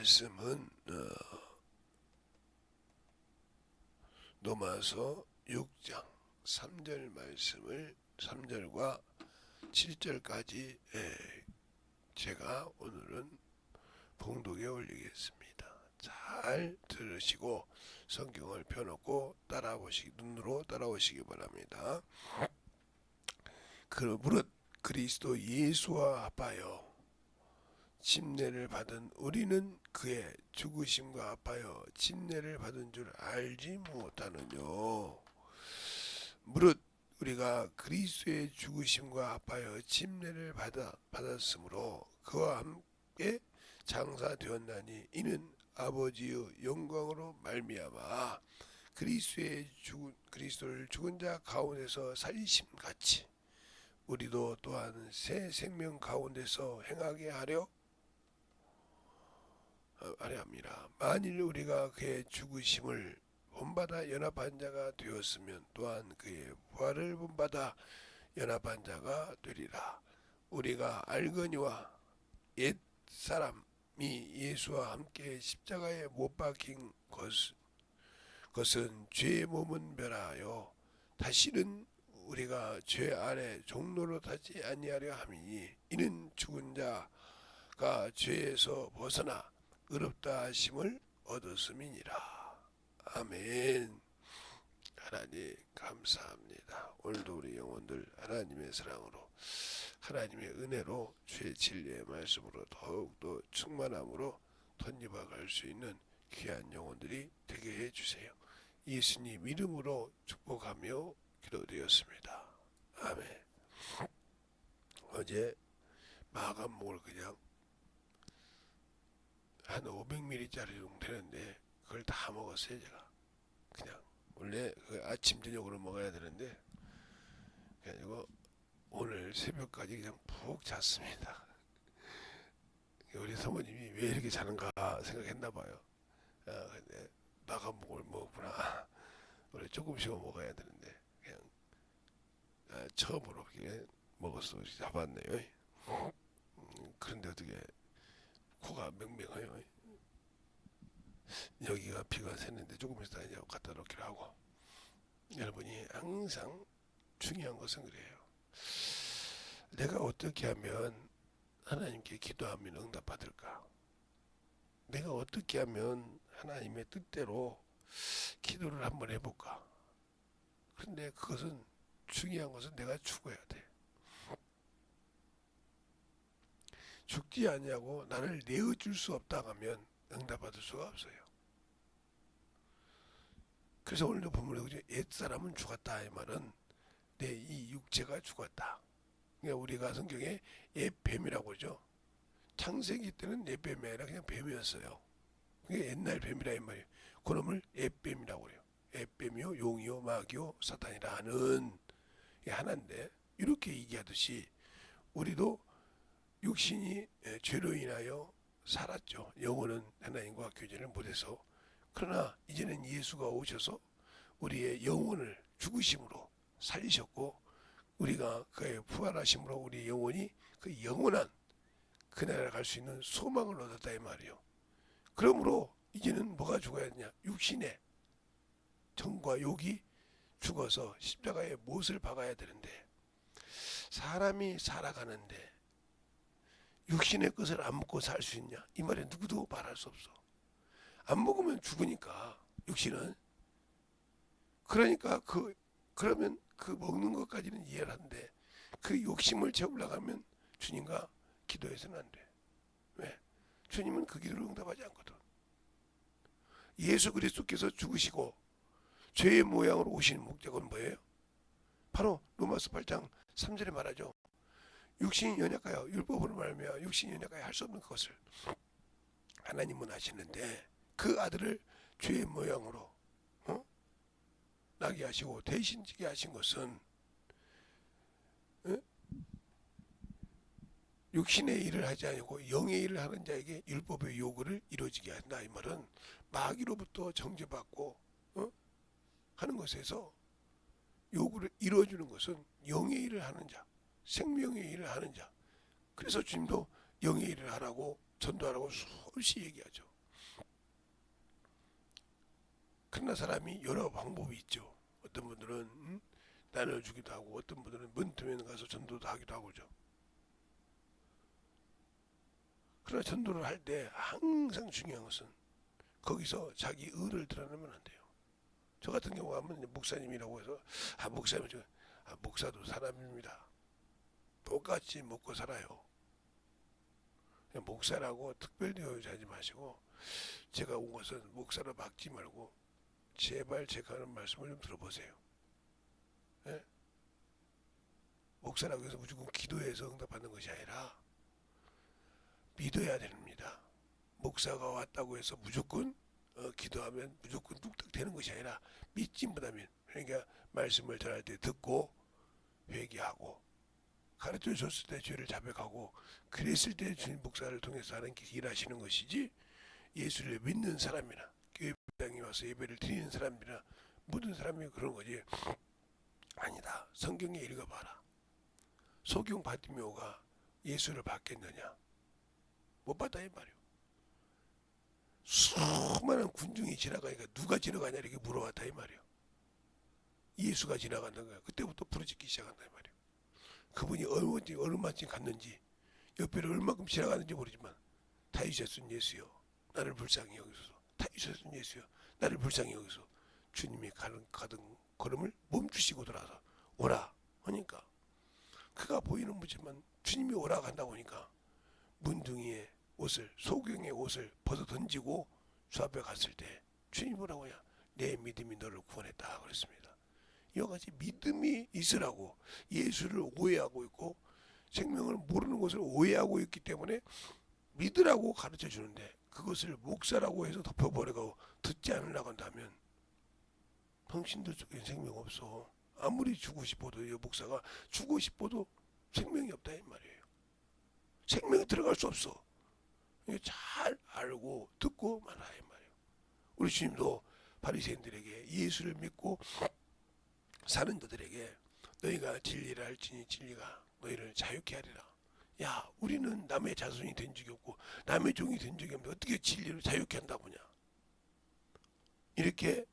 말씀은 로마서 6장 3절 말씀을 3절과 7절까지 제가 오늘은 봉독에 올리겠습니다. 잘 들으시고 성경을 펴놓고 눈으로 따라오시기 바랍니다. 무릇 그리스도 예수와 합하여 침례를 받은 우리는 그의 죽으심과 합하여 침례를 받은 줄 알지 못하느뇨. 무릇 우리가 그리스도의 죽으심과 합하여 침례를 받았으므로 그와 함께 장사되었나니 이는 아버지의 영광으로 말미암아 그리스도를 죽은 자 가운데서 살리심 같이 우리도 또한 새 생명 가운데서 행하게 하려 합니다. 만일 우리가 그의 죽으심을 본받아 연합한 자가 되었으면 또한 그의 부활을 본받아 연합한 자가 되리라. 우리가 알거니와 옛 사람이 예수와 함께 십자가에 못 박힌 것은 죄의 몸은 멸하여 다시는 우리가 죄 아래 종로로 타지 아니하려 함이니 이는 죽은 자가 죄에서 벗어나 의롭다 하심을 얻었음이니라. 아멘. 하나님 감사합니다. 오늘도 우리 영혼들 하나님의 사랑으로 하나님의 은혜로 주의 진리의 말씀으로 더욱더 충만함으로 덧입어 갈 수 있는 귀한 영혼들이 되게 해주세요. 예수님 이름으로 축복하며 기도드렸습니다. 아멘. 어제 마감목을 그냥 한 500ml짜리 정도 되는데 그걸 다 먹었어요. 제가 그냥 원래 아침 저녁으로 먹어야 되는데 그래가지고 오늘 새벽까지 그냥 푹 잤습니다. 우리 사모님이 왜 이렇게 자는가 생각했나봐요. 근데 마감목을 먹었구나. 원래 조금씩은 먹어야 되는데 그냥 처음으로 이렇게 먹었어. 잡았네요. 그런데 어떻게 코가 맹맹해요. 여기가 비가 샜는데 조금 있다 이제 갖다 놓기로 하고. 여러분이 항상 중요한 것은 그래요. 내가 어떻게 하면 하나님께 기도하면 응답받을까? 내가 어떻게 하면 하나님의 뜻대로 기도를 한번 해볼까? 그런데 그것은 중요한 것은 내가 죽어야 돼. 죽지 않냐고 나를 내어줄 수 없다 하면 응답받을 수가 없어요. 그래서 오늘도 보면 옛사람은 죽었다 이 말은 내 이 육체가 죽었다. 그러니까 우리가 성경에 옛뱀이라고 그러죠. 창세기 때는 옛뱀이 아니라 그냥 뱀이었어요. 그게 옛날 뱀이라 이 말이에요. 그놈을 옛뱀이라고 그래요. 옛뱀이요 용이요 마귀요 사탄이라 하는 게 하나인데 이렇게 얘기하듯이 우리도 육신이 죄로 인하여 살았죠. 영혼은 하나님과 교제를 못해서. 그러나 이제는 예수가 오셔서 우리의 영혼을 죽으심으로 살리셨고 우리가 그의 부활하심으로 우리 영혼이 그 영원한 그날에 갈 수 있는 소망을 얻었다 이 말이에요. 그러므로 이제는 뭐가 죽어야 되냐? 육신의 정과 욕이 죽어서 십자가에 못을 박아야 되는데 사람이 살아가는데 육신의 것을 안 먹고 살 수 있냐? 이 말에 누구도 말할 수 없어. 안 먹으면 죽으니까 육신은. 그러니까 그러면 그 먹는 것까지는 이해를 하는데 그 욕심을 채우려고 하면 주님과 기도해서는 안 돼. 왜? 주님은 그 기도를 응답하지 않거든. 예수 그리스도께서 죽으시고 죄의 모양으로 오시는 목적은 뭐예요? 바로 로마서 8장 3절에 말하죠. 육신이 연약하여 율법으로 말하며 육신이 연약하여 할 수 없는 것을 하나님은 하시는데 그 아들을 죄의 모양으로 나게 하시고 대신 지게 하신 것은 육신의 일을 하지 아니고 영의 일을 하는 자에게 율법의 요구를 이루어지게 한다. 이 말은 마귀로부터 정죄받고 하는 것에서 요구를 이루어주는 것은 영의 일을 하는 자, 생명의 일을 하는 자. 그래서 주님도 영의 일을 하라고 전도하라고 수없이 얘기하죠. 그러나 사람이 여러 방법이 있죠. 어떤 분들은 나눠주기도 하고 어떤 분들은 문틈에 가서 전도도 하기도 하고죠. 그러나 전도를 할 때 항상 중요한 것은 거기서 자기 의를 드러내면 안 돼요. 저 같은 경우 하면 목사님이라고 해서 목사님 목사도 사람입니다. 똑같이 먹고 살아요. 목사라고 특별히 하지 마시고 제가 온 것은 목사로 막지 말고 제발 제가 하는 말씀을 좀 들어보세요. 예? 목사라고 해서 무조건 기도해서 응답받는 것이 아니라 믿어야 됩니다. 목사가 왔다고 해서 무조건 기도하면 무조건 뚝딱 되는 것이 아니라 믿지 못하면, 그러니까 말씀을 전할 때 듣고 회개하고 가르쳐 줬을 때 죄를 자백하고 그랬을 때 주님 목사를 통해서 하나님께 일하시는 것이지, 예수를 믿는 사람이나 교회당에 와서 예배를 드리는 사람이나 모든 사람이 그런 거지 아니다. 성경에 읽어봐라. 소경 바티메오가 예수를 받겠느냐? 못 받다 이 말이오. 수많은 군중이 지나가니까 누가 지나가냐 이렇게 물어봤다 이 말이오. 예수가 지나간다는 거야. 그때부터 부르짖기 시작한다 이 말이오. 그분이 얼마만큼 갔는지, 옆에를 얼마큼 지나가는지 모르지만 다윗의 예수여 나를 불쌍히 여기소서, 다윗의 예수여 나를 불쌍히 여기소서. 주님이 가던 걸음을 멈추시고 돌아서 오라 하니까 그가 보이는 무지만 주님이 오라 간다고 하니까 문둥이의 옷을, 소경의 옷을 벗어 던지고 주 앞에 갔을 때 주님이 뭐라고 하냐? 내 믿음이 너를 구원했다 그랬습니다. 이와 같이 믿음이 있으라고 예수를 오해하고 있고 생명을 모르는 것을 오해하고 있기 때문에 믿으라고 가르쳐 주는데 그것을 목사라고 해서 덮어버리고 듣지 않으려고 한다면 당신들 속에 생명 없어. 아무리 주고 싶어도, 이 목사가 주고 싶어도 생명이 없다 이 말이에요. 생명이 들어갈 수 없어. 잘 알고 듣고 말아야 이 말이에요. 우리 주님도 바리새인들에게 예수를 믿고 사는 자들에게 너희가 진리를 알지니 진리가 너희를 자유케 하리라. 야, 우리는 남의 자손이 된 적이 없고 남의 종이 된 적이 없는데 어떻게 진리를 자유케 한다보냐. 이렇게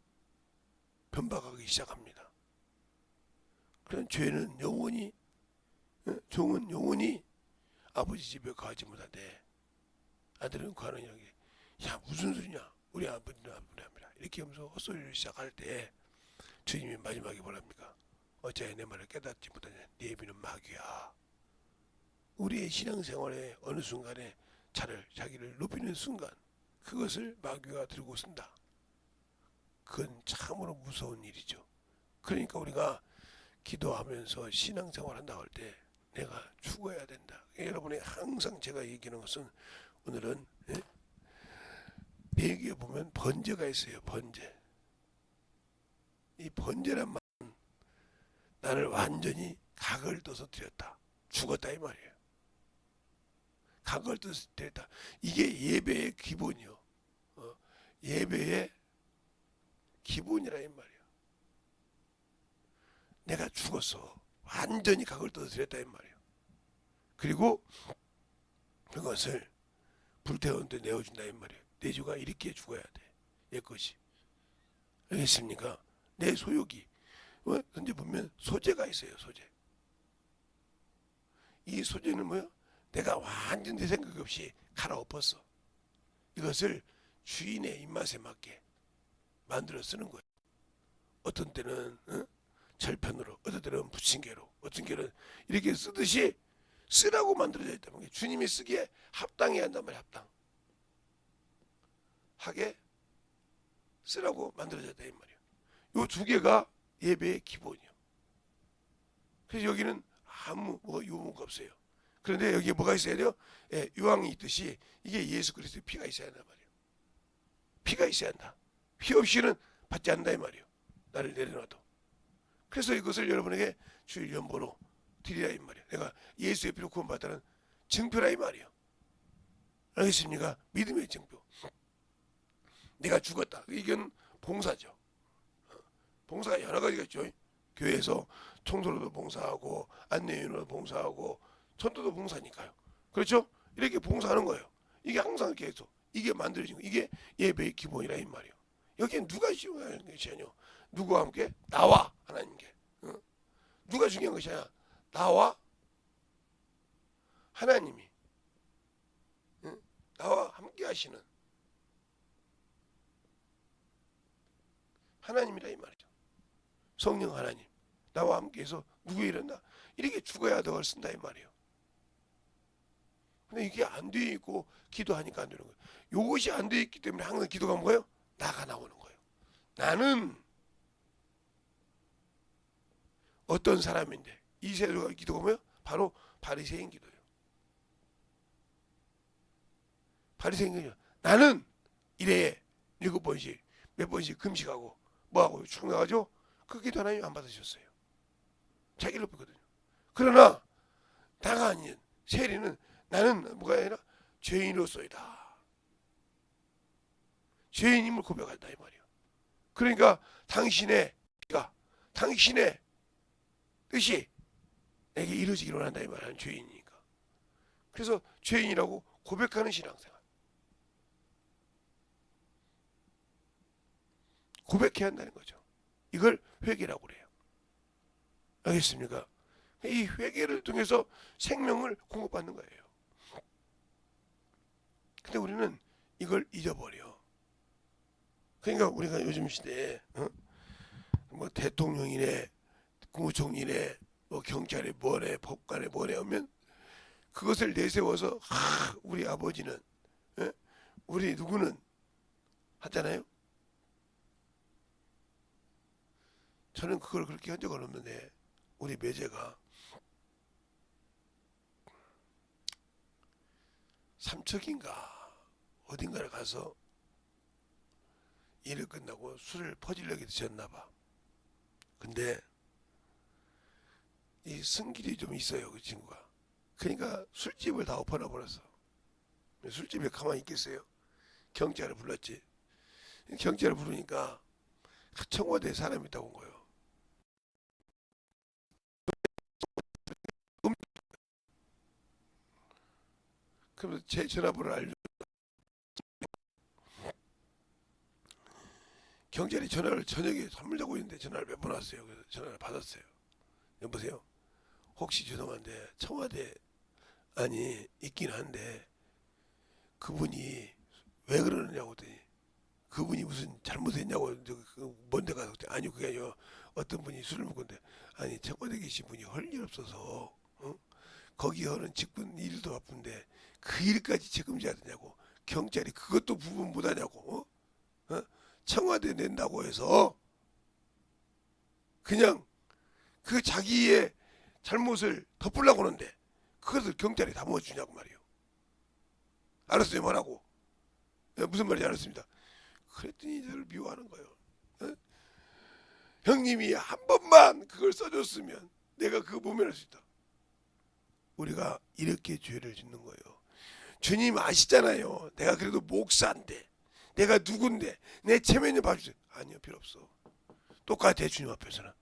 변박하기 시작합니다. 그런 죄는 영원히, 종은 영원히 아버지 집에 가지 못하되 아들은 가느냐. 야, 무슨 소리냐. 우리 아버지는 아버지랍니다. 이렇게 하면서 헛소리를 시작할 때 주님이 마지막에 뭐랍니까? 어찌하여 내 말을 깨닫지 못하냐. 네 비는 마귀야. 우리의 신앙생활에 어느 순간에 자기를 높이는 순간 그것을 마귀가 들고 쓴다. 그건 참으로 무서운 일이죠. 그러니까 우리가 기도하면서 신앙생활 한다고 할 때 내가 죽어야 된다. 여러분이 항상 제가 얘기하는 것은 오늘은 내게 보면 번제가 있어요. 번제. 이 번제란 말은 나를 완전히 각을 떠서 드렸다. 죽었다 이 말이에요. 각을 떠서 드렸다. 이게 예배의 기본이요. 예배의 기본이라 이 말이에요. 내가 죽었어. 완전히 각을 떠서 드렸다 이 말이에요. 그리고 그것을 불태우는데 내어준다 이 말이에요. 내 주가 이렇게 죽어야 돼. 옛 것이. 알겠습니까? 내 소욕이. 근데 보면 소재가 있어요. 소재. 이 소재는 뭐야? 내가 완전 내 생각 없이 갈아엎었어. 이것을 주인의 입맛에 맞게 만들어 쓰는 거예요. 어떤 때는 절편으로, 어떤 때는 부침개로, 어떤 때는 이렇게 쓰듯이 쓰라고 만들어져 있다는 거예요. 주님이 쓰기에 합당해야 한단 말이에요. 합당하게 쓰라고 만들어져 있다 이 말이에요. 요 두 개가 예배의 기본이요. 그래서 여기는 아무 유무가 없어요. 그런데 여기에 뭐가 있어야 돼요? 예, 유황이 있듯이 이게 예수 그리스도의 피가 있어야 한단 말이에요. 피가 있어야 한다. 피 없이는 받지 않는다 이 말이에요. 나를 내려놔도. 그래서 이것을 여러분에게 주일 연보로 드리라 이 말이에요. 내가 예수의 피로 구원받다는 증표라 이 말이에요. 알겠습니까? 믿음의 증표. 내가 죽었다. 이건 봉사죠. 봉사가 여러 가지가 있죠. 교회에서 청소로도 봉사하고 안내인으로 봉사하고 전도도 봉사니까요. 그렇죠? 이렇게 봉사하는 거예요. 이게 항상 이렇게 해서 이게 만들어진 거. 이게 예배의 기본이라 이 말이에요. 여기엔 누가 중요한 것이 아니요. 누구와 함께? 나와 하나님께. 누가 중요한 것이 아니야. 나와 하나님이. 나와 함께 하시는 하나님이라 이 말이죠. 성령 하나님. 나와 함께해서 누구 이런다. 이렇게 죽어야 덕을 쓴다 이 말이에요. 근데 이게 안 돼 있고 기도하니까 안 되는 거예요. 이것이 안 돼 있기 때문에 항상 기도가 뭐예요? 나가 나오는 거예요. 나는 어떤 사람인데 이 세도가 기도가 뭐예요? 바로 바리새인 기도예요. 바리새인 기도. 나는 일에 7번씩 몇 번씩 금식하고 뭐하고 쭉 나가죠? 그 기도 하나님 안 받으셨어요. 자기를 높이거든요. 그러나 나가 아닌 세리는 나는 뭐가 아니라 죄인으로서이다. 죄인임을 고백한다 이 말이에요. 그러니까 당신의 피가 당신의 뜻이 내게 이루어지기로 한다 이 말이야. 죄인이니까. 그래서 죄인이라고 고백하는 신앙생활. 고백해야 한다는 거죠. 이걸 회개라고 그래요. 알겠습니까? 이 회개를 통해서 생명을 공급받는 거예요. 근데 우리는 이걸 잊어버려. 그러니까 우리가 요즘 시대에 뭐 대통령이네, 국무총리네, 뭐 경찰에 뭐래, 법관에 뭐래 하면 그것을 내세워서 우리 아버지는, 우리 누구는 하잖아요. 저는 그걸 그렇게 한 적은 없는데 우리 매제가 삼척인가 어딘가를 가서 일을 끝나고 술을 퍼질려게 드셨나봐. 근데 이 승길이 좀 있어요 그 친구가. 그러니까 술집을 다 엎어놔 버렸어. 술집에 가만히 있겠어요? 경찰을 불렀지. 경찰을 부르니까 청와대에 사람이 있다고 온 거예요. 그러면서 제 전화번호를 알려. 경찰이 전화를 저녁에 잠을 자고 있는데 전화를 몇 번 왔어요. 그래서 전화를 받았어요. 여보세요. 혹시 죄송한데 청와대 아니 있긴 한데 그분이 왜 그러느냐고 했더니 그분이 무슨 잘못했냐고 뭔데 가서 아니 그게 아니요 어떤 분이 술을 먹는데 아니 청와대 계신 분이 할 일 없어서 거기 하는 직분 일도 바쁜데 그 일까지 책임져야 되냐고 경찰이 그것도 부분 못하냐고 청와대 낸다고 해서 그냥 그 자기의 잘못을 덮으려고 하는데 그것을 경찰이 다 먹어주냐고 말이에요. 알았어요 뭐라고. 무슨 말인지 알았습니다. 그랬더니 저를 미워하는 거예요. 형님이 한 번만 그걸 써줬으면 내가 그거 모면할 수 있다. 우리가 이렇게 죄를 짓는 거예요. 주님 아시잖아요. 내가 그래도 목사인데 내가 누군데 내 체면을 봐주세요. 아니요 필요 없어. 똑같아 주님 앞에서는.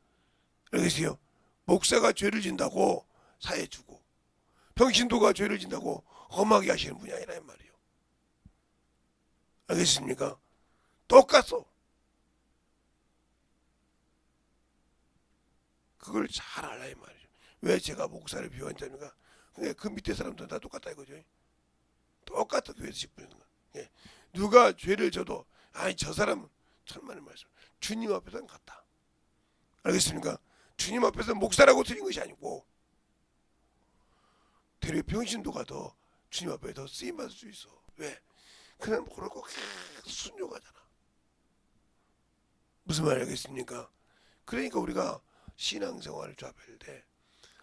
알겠어요? 목사가 죄를 진다고 사해주고 평신도가 죄를 진다고 험하게 하시는 분이 아니라 말이에요. 알겠습니까? 똑같소. 그걸 잘 알아야 말이죠. 왜 제가 목사를 비호한답니까? 그 밑에 사람들은 다 똑같다 이거죠. 똑같아 교회에서 직분하는 거. 누가 죄를 져도 아니 저 사람은 천만의 말씀. 주님 앞에서는 같다. 알겠습니까? 주님 앞에서 목사라고 틀린 것이 아니고 되려 병신도가 더 주님 앞에 더 쓰임 받을 수 있어. 왜? 그냥 그렇고 순종하잖아. 무슨 말 알겠습니까? 그러니까 우리가 신앙생활을 잡을 때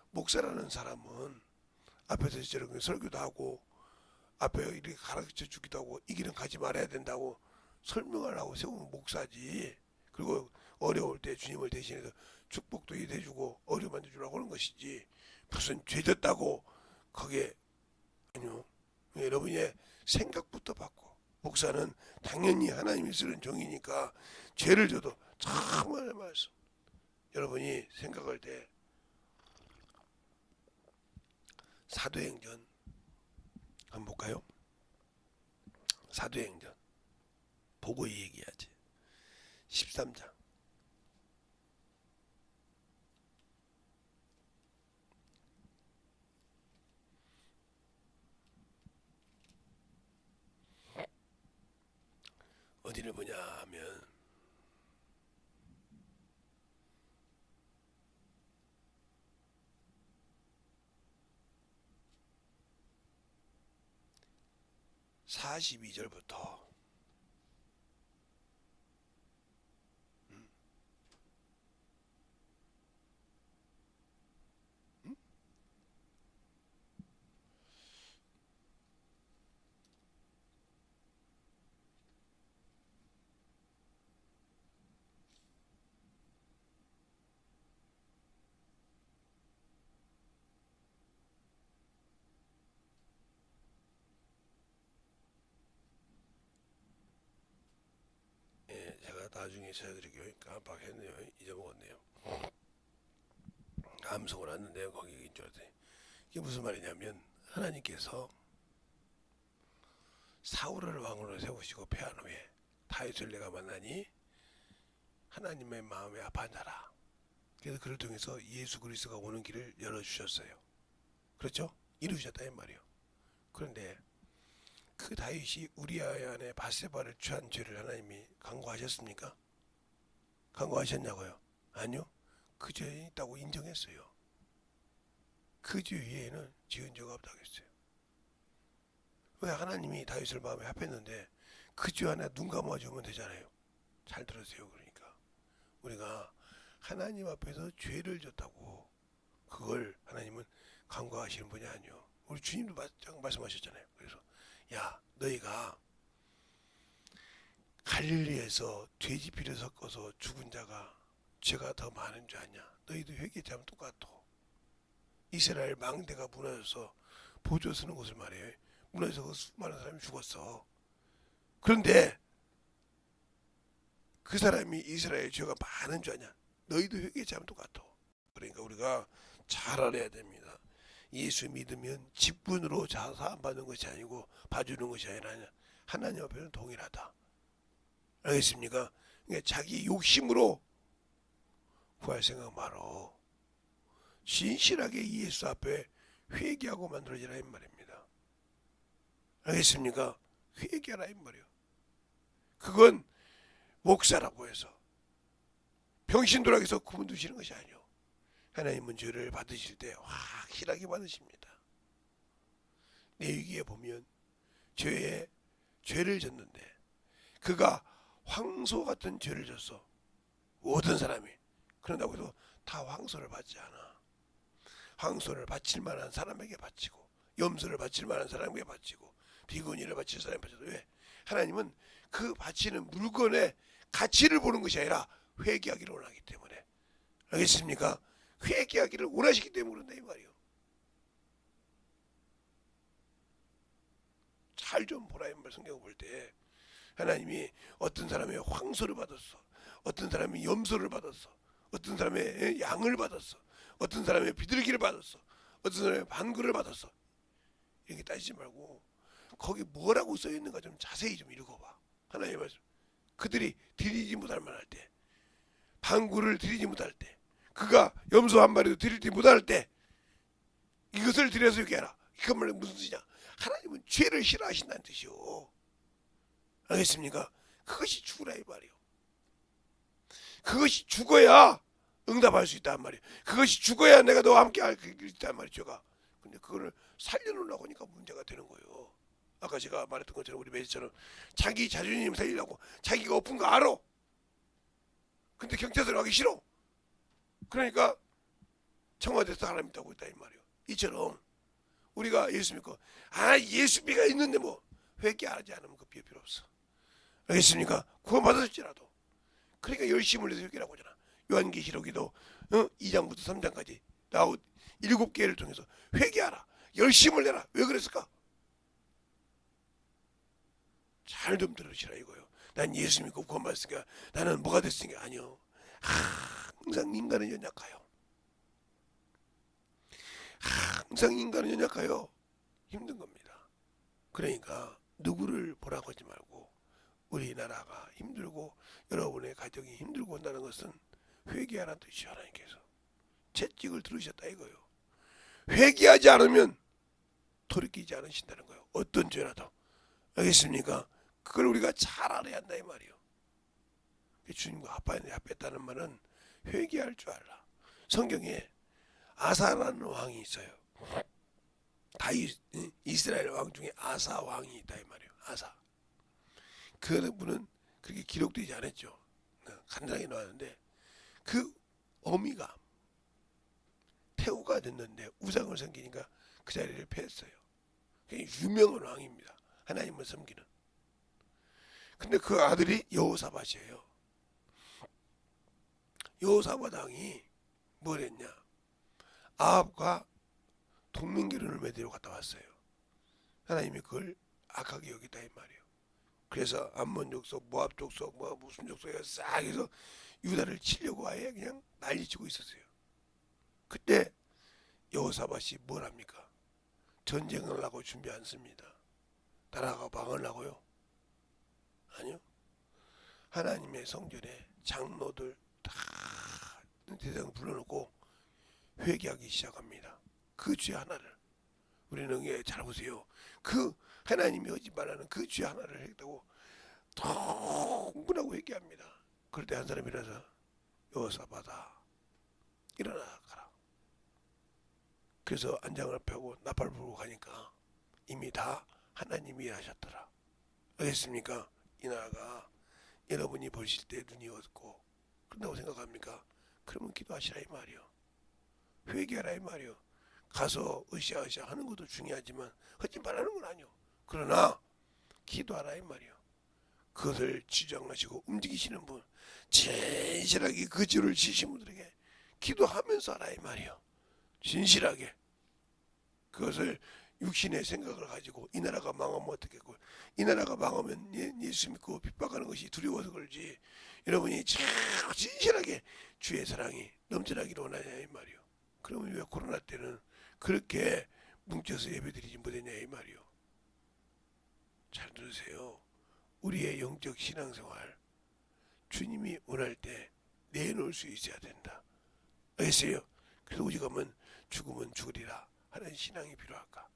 목사라는 사람은 앞에서 저렇게 설교도 하고 앞에 이렇게 가르쳐 주기도 하고 이 길은 가지 말아야 된다고 설명을 하고 세우는 목사지. 그리고 어려울 때 주님을 대신해서 축복도 해주고 어려움 만져주라고 하는 것이지 무슨 죄졌다고 거기에 아니요. 여러분의 생각부터 바꿔. 목사는 당연히 하나님이 쓰는 종이니까 죄를 져도 참을 말씀. 여러분이 생각할 때 사도행전 한번 볼까요? 사도행전 보고 얘기하지. 13장. 어디를 보냐 하면 42절부터 예, 제가 나중에 찾아드릴게요. 깜빡했네요. 잊어먹었네요. 암송을 하는데요. 거기인 줄 알았더니 이게 무슨 말이냐면 하나님께서 사울을 왕으로 세우시고 패한 후에 다윗을 내가 만나니 하나님의 마음에 합한 자라. 그래서 그를 통해서 예수 그리스도가 오는 길을 열어주셨어요. 그렇죠? 이루셨다 이 말이요. 그런데 그 다윗이 우리아의 아내 바세바를 취한 죄를 하나님이 간구하셨습니까? 간구하셨냐고요? 아니요. 그 죄에 있다고 인정했어요. 그 죄 위에는 지은 죄가 없다고 했어요. 왜 하나님이 다윗을 마음에 합했는데 그 죄 하나 눈 감아주면 되잖아요. 잘 들으세요. 그러니까 우리가 하나님 앞에서 죄를 졌다고 그걸 하나님은 간구하시는 분이 아니요. 우리 주님도 말씀하셨잖아요. 그래서 야 너희가 갈릴리에서 돼지 피를 섞어서 죽은 자가 죄가 더 많은 줄 아냐. 너희도 회개하면 똑같아. 이스라엘 망대가 무너져서 보조 서는 곳을 말해요. 무너져서 그 수많은 사람이 죽었어. 그런데 그 사람이 이스라엘 죄가 많은 줄 아냐. 너희도 회개하면 똑같아. 그러니까 우리가 잘 알아야 됩니다. 예수 믿으면 직분으로 사함 받는 것이 아니고 봐주는 것이 아니라 하나님 앞에는 동일하다. 알겠습니까? 그러니까 자기 욕심으로 구할 생각 말어. 진실하게 예수 앞에 회개하고 만들어지라 이 말입니다. 알겠습니까? 회개하라 이 말이요. 그건 목사라고 해서 병신도락에서 구분두시는 것이 아니요. 하나님은 죄를 받으실 때 확실하게 받으십니다. 레위기에 보면 죄를 졌는데 그가 황소 같은 죄를 졌어. 모든 사람이. 그런다고 해도 다 황소를 받지 않아. 황소를 바칠 만한 사람에게 바치고 염소를 바칠 만한 사람에게 바치고 비구니를 바칠 사람에게 바쳐도 왜? 하나님은 그 바치는 물건의 가치를 보는 것이 아니라 회개하기를 원하기 때문에. 알겠습니까? 회개하기를 원하시기 때문에 그런다 이 말이요. 잘 좀 보라 이 말. 성경 볼 때 하나님이 어떤 사람의 황소를 받았어. 어떤 사람이 염소를 받았어. 어떤 사람의 양을 받았어. 어떤 사람의 비둘기를 받았어. 어떤 사람의 반구를 받았어. 이렇게 따지지 말고 거기 뭐라고 써있는가 좀 자세히 좀 읽어봐. 하나님 말씀. 그들이 드리지 못할 만할 때, 반구를 드리지 못할 때, 그가 염소 한 마리도 드리지 못할 때 이것을 드려서 이렇게 해라. 이건 말은 무슨 뜻이냐. 하나님은 죄를 싫어하신다는 뜻이요. 알겠습니까? 그것이 죽으라 이 말이요. 그것이 죽어야 응답할 수 있단 말이에요. 그것이 죽어야 내가 너와 함께 할 수 있단 말이죠. 근데 그거를 살려놓으려고 하니까 문제가 되는 거예요. 아까 제가 말했던 것처럼 우리 매지처럼 자기 자존심 살리려고 자기가 엎은 거 알아. 근데 경찰서로 가기 싫어. 그러니까 청와대에서 사람 있다고 있다 이 말이에요. 이처럼 우리가 예수 믿고 예수비가 있는데 뭐 회개하지 않으면 그 필요 없어. 알겠습니까? 구원받았을지라도. 그러니까 열심을 내서 회개라고 하잖아. 요한계시록에도 2장부터 3장까지 나온 7개를 통해서 회개하라. 열심을 내라. 왜 그랬을까? 잘 좀 들으시라 이거요. 난 예수 믿고 구원받았으니까 나는 뭐가 됐으니까 아니요. 항상 인간은 연약해요. 항상 인간은 연약해요. 힘든 겁니다. 그러니까 누구를 보라고 하지 말고 우리나라가 힘들고 여러분의 가정이 힘들고 온다는 것은 회개하라는 뜻이죠. 하나님께서 채찍을 들으셨다 이거요. 회개하지 않으면 돌이키지 않으신다는 거예요. 어떤 죄라도. 알겠습니까? 그걸 우리가 잘 알아야 한다 이 말이요. 주님과 합했다는 말은 회개할 줄 알라. 성경에 아사라는 왕이 있어요. 이스라엘 왕 중에 아사 왕이 있다 이 말이에요. 아사. 그 분은 그렇게 기록되지 않았죠. 간단하게 나왔는데 그 어미가 태우가 됐는데 우상을 섬기니까 그 자리를 패했어요. 유명한 왕입니다. 하나님을 섬기는. 근데 그 아들이 여호사밧이에요. 여호사밧 왕이 뭘 했냐? 아합과 동맹결혼을 맺으러 갔다 왔어요. 하나님이 그걸 악하게 여기다 이 말이에요. 그래서 암몬 족속, 모압 족속, 무슨 족속에 싹 해서 유다를 치려고 아예 그냥 난리치고 있었어요. 그때 여호사밧이 뭘 합니까? 전쟁을 하려고 준비 않습니다. 나라가 망하려고요? 아니요. 하나님의 성전에 장로들 다 대상 불러놓고 회개하기 시작합니다. 그 죄 하나를. 우리는 잘 보세요. 그 하나님이 하지 말라는 그 죄 하나를 했다고 흥분하고 회개합니다. 그럴 때 한 사람이 일어나서 여호사밧아 일어나 가라. 그래서 안장을 펴고 나팔 불고 가니까 이미 다 하나님이 하셨더라. 알겠습니까? 이 나라가 여러분이 보실 때 눈이 어둡고 그런다고 생각합니까? 그러면 기도하시라 이 말이요. 회개하라 이 말이요. 가서 으쌰으쌰 하는 것도 중요하지만 하지 말라는 건 아니요. 그러나 기도하라 이 말이요. 그것을 지정하시고 움직이시는 분, 진실하게 그 죄를 지신 분들에게 기도하면서 하라 이 말이요. 진실하게 그것을 육신의 생각을 가지고 이 나라가 망하면 어떻겠고 이 나라가 망하면 예수 믿고 핍박하는 것이 두려워서 그러지 여러분이 참 진실하게 주의 사랑이 넘쳐나기를 원하냐 이 말이요. 그러면 왜 코로나 때는 그렇게 뭉쳐서 예배드리지 못했냐 이 말이요. 잘 들으세요. 우리의 영적 신앙생활 주님이 원할 때 내놓을 수 있어야 된다. 알겠어요? 그래서 오직하면 죽으면 죽으리라 하는 신앙이 필요할까?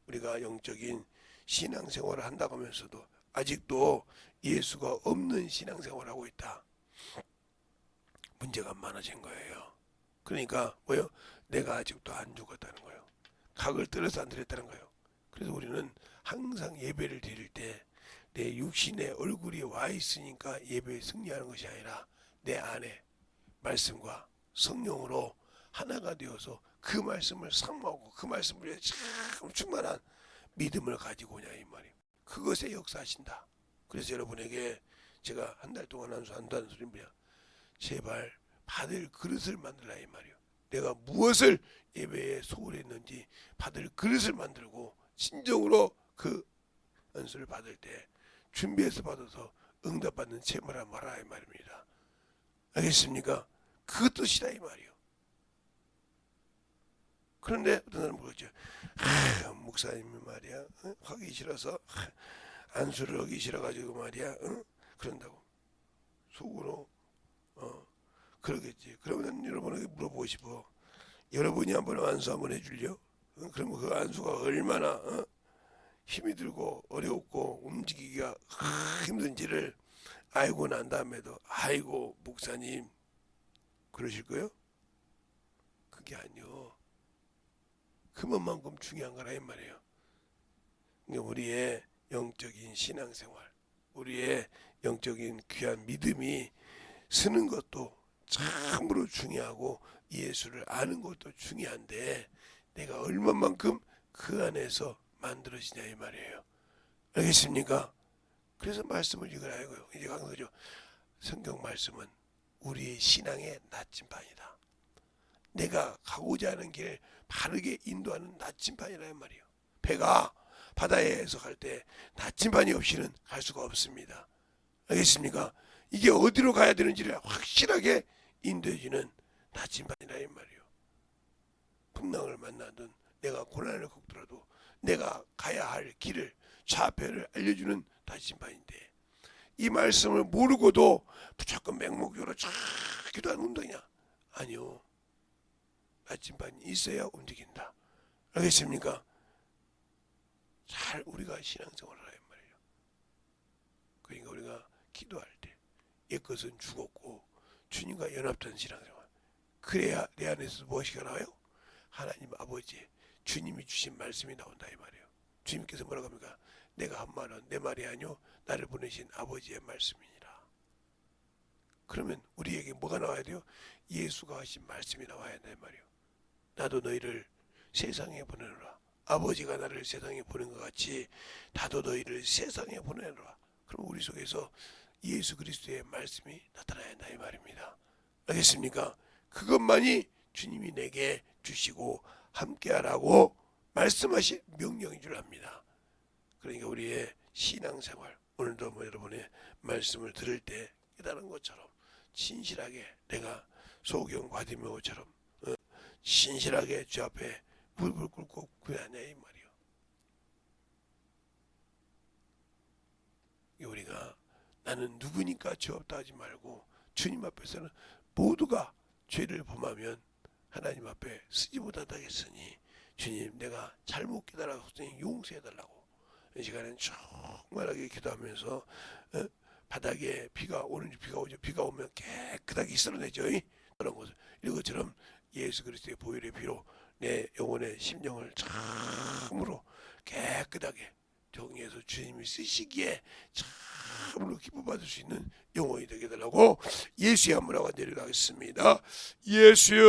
우리가 영적인 신앙생활을 한다고 하면서도 아직도 예수가 없는 신앙생활을 하고 있다. 문제가 많아진 거예요. 그러니까 뭐요? 내가 아직도 안 죽었다는 거예요. 각을 떨어서 안 드렸다는 거예요. 그래서 우리는 항상 예배를 드릴 때 내 육신의 얼굴이 와 있으니까 예배에 승리하는 것이 아니라 내 안에 말씀과 성령으로 하나가 되어서 그 말씀을 상고하고 그 말씀을 위해 참 충만한 믿음을 가지고 오냐 이 말이에요. 그것에 역사하신다. 그래서 여러분에게 제가 한 달 동안 한다는 소리 뭐야? 제발 받을 그릇을 만들라 이 말이에요. 내가 무엇을 예배에 소홀했는지 받을 그릇을 만들고 진정으로 그 은수를 받을 때 준비해서 받아서 응답받는 체험을 말하라 이 말입니다. 알겠습니까? 그 뜻이다 이 말이에요. 그런데 어떤 사람은 그러죠. 목사님이 말이야 하기 싫어서 안수를 하기 싫어가지고 말이야 그런다고 속으로 그러겠지. 그러면 여러분에게 물어보고 싶어. 여러분이 한번 안수 한번 해줄려? 그러면 그 안수가 얼마나 힘이 들고 어렵고 움직이기가 힘든지를 알고 난 다음에도 아이고 목사님 그러실 거요? 그게 아니요. 그것만큼 중요한 거라 이 말이에요. 그러니까 우리의 영적인 신앙생활, 우리의 영적인 귀한 믿음이 쓰는 것도 참으로 중요하고 예수를 아는 것도 중요한데 내가 얼마만큼 그 안에서 만들어지냐 이 말이에요. 알겠습니까? 그래서 말씀을 읽으라 이거요. 이제 간 거죠. 성경 말씀은 우리의 신앙의 나침반이다. 내가 가고자 하는 길 바르게 인도하는 나침반이라 이 말이에요. 배가 바다에서 갈 때 나침반이 없이는 갈 수가 없습니다. 알겠습니까? 이게 어디로 가야 되는지를 확실하게 인도해주는 나침반이라 이 말이에요. 풍랑을 만나든 내가 고난을 겪더라도 내가 가야 할 길을 좌표를 알려주는 나침반인데 이 말씀을 모르고도 무조건 맹목적으로 쫙 기도하는 운동이냐? 아니요. 나침반이 있어야 움직인다. 알겠습니까? 잘 우리가 신앙생활을 하란 말이에요. 그러니까 우리가 기도할 때 옛것은 죽었고 주님과 연합된 신앙생활, 그래야 내 안에서 무엇이 나와요? 하나님 아버지, 주님이 주신 말씀이 나온다 이 말이에요. 주님께서 뭐라고 합니까? 내가 한 말은 내 말이 아니요 나를 보내신 아버지의 말씀이니라. 그러면 우리에게 뭐가 나와야 돼요? 예수가 하신 말씀이 나와야 한다 이 말이에요. 나도 너희를 세상에 보내노라. 아버지가 나를 세상에 보낸 것 같이 나도 너희를 세상에 보내노라. 그럼 우리 속에서 예수 그리스도의 말씀이 나타나야 한다 이 말입니다. 알겠습니까? 그것만이 주님이 내게 주시고 함께하라고 말씀하신 명령인 줄 압니다. 그러니까 우리의 신앙생활, 오늘도 여러분의 말씀을 들을 때 깨달은 것처럼 진실하게 내가 소경 바디메오처럼 신실하게 주 앞에 무릎을 꿇고 구하냐 이 말이요. 우리가 나는 누구니까 죄 없다 하지 말고 주님 앞에서는 모두가 죄를 범하면 하나님 앞에 쓰지 못하겠으니 주님 내가 잘못 깨달아서 용서해달라고 이 시간에는 충만하게 기도하면서 바닥에 비가 오는지 비가 오죠. 비가 오면 깨끗하게 쓸어내죠. 그런 것을 이런 것처럼 예수 그리스도의 보혈의 피로 내 영혼의 심령을 참으로 깨끗하게 정리해서 주님이 쓰시기에 참으로 기쁨 받을 수 있는 영혼이 되게 달라고 예수의 한문화가 내려가겠습니다. 예수여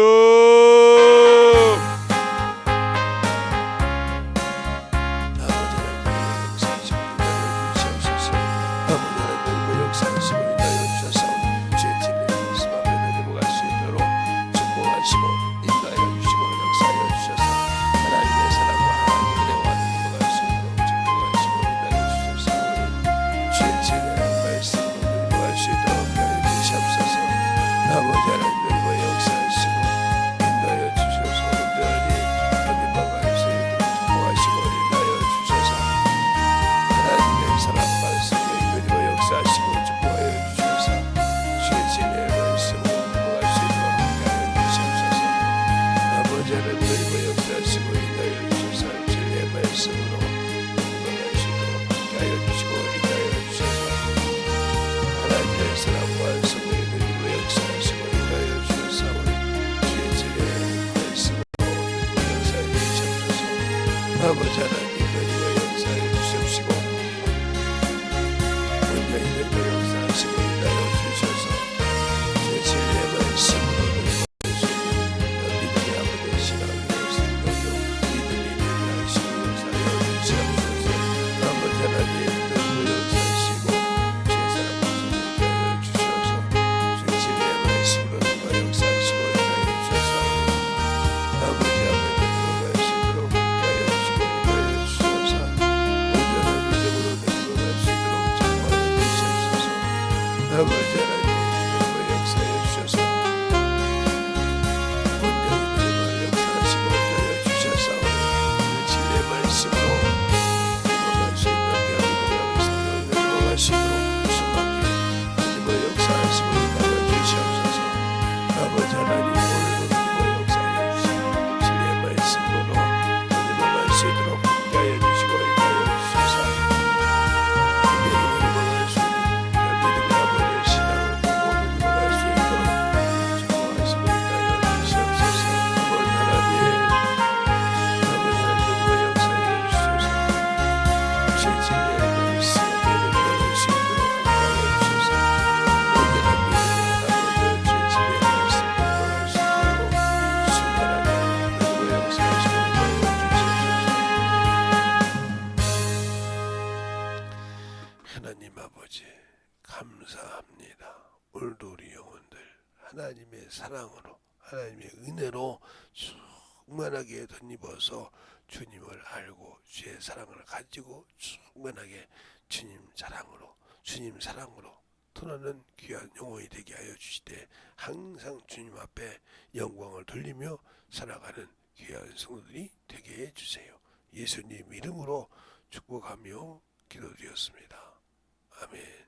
아버지 하나님 은혜와 역사해 주십시고 온전히 은혜와 역사하시고 인하여 주셔서 제 진리의 말씀으로 믿음의 아버지의 신앙을 열심히 믿음이 인하시고 역사하여 주시옵소서. 아버지 하나님 은혜와 역사하시고 제 사랑을 인하여 주셔서 제 진리의 말씀으로 역사하시고 인하여 주셔서 아버지 하나님 아버지 하나님 역사해 주셔서 온전히 역사하시고 인하여 주셔서 진리의 말씀으로 행복할 수 있는 행복할 수 있도록 수많게 역사하시고 인하여 주시옵소서. 아버지 하나님 오늘도 역사해 주시고 진리의 말씀으로 행복할 수 있도록 인하여 주시고 인하여 주셔서 하나님 아버지 감사합니다. 오늘도 우리 영혼들 하나님의 사랑으로 하나님의 은혜로 충만하게 덧입어서 주님을 알고 주의 사랑을 가지고 충만하게 주님 사랑으로 터나는 귀한 영혼이 되게 하여 주시되 항상 주님 앞에 영광을 돌리며 살아가는 귀한 성도들이 되게 해주세요. 예수님 이름으로 축복하며 기도드렸습니다. 아멘.